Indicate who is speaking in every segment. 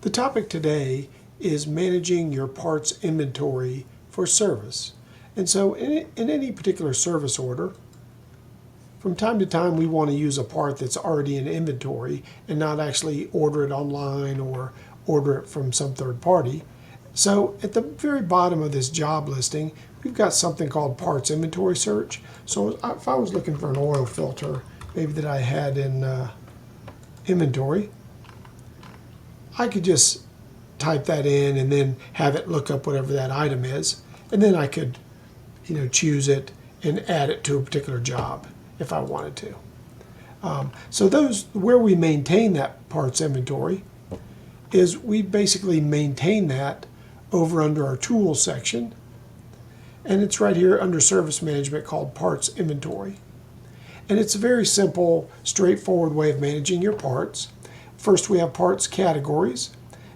Speaker 1: The topic today is managing your parts inventory for service. And so in any particular service order, from time to time we want to use a part that's already in inventory and not actually order it online or order it from some third party. So at the very bottom of this job listing, we've got something called parts inventory search. So if I was looking for an oil filter, maybe that I had in inventory, I could just type that in and then have it look up whatever that item is, and then I could, choose it and add it to a particular job if I wanted to. So where we maintain that parts inventory is we basically maintain that over under our tools section, and it's right here under service management called parts inventory. And it's a very simple, straightforward way of managing your parts. First, we have parts categories,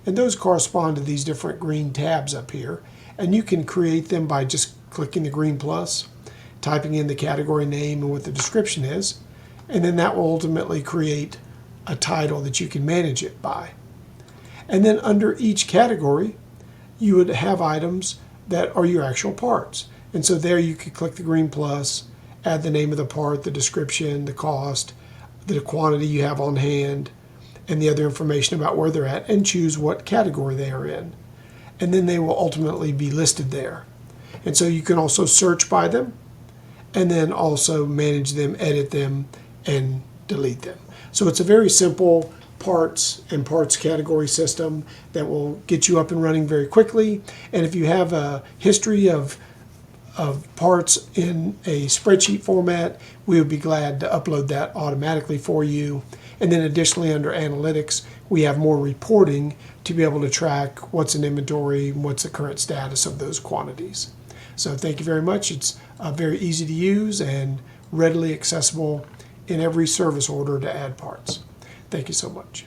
Speaker 1: and those correspond to these different green tabs up here. And you can create them by just clicking the green plus, typing in the category name and what the description is, and then that will ultimately create a title that you can manage it by. And then under each category, you would have items that are your actual parts. And so there you could click the green plus, add the name of the part, the description, the cost, the quantity you have on hand, and the other information about where they're at, and choose what category they are in. And then they will ultimately be listed there. And so you can also search by them, and then also manage them, edit them, and delete them. So it's a very simple parts and parts category system that will get you up and running very quickly. And if you have a history of parts in a spreadsheet format, we would be glad to upload that automatically for you. And then additionally under analytics, we have more reporting to be able to track what's in inventory and what's the current status of those quantities. So thank you very much. It's very easy to use and readily accessible in every service order to add parts. Thank you so much.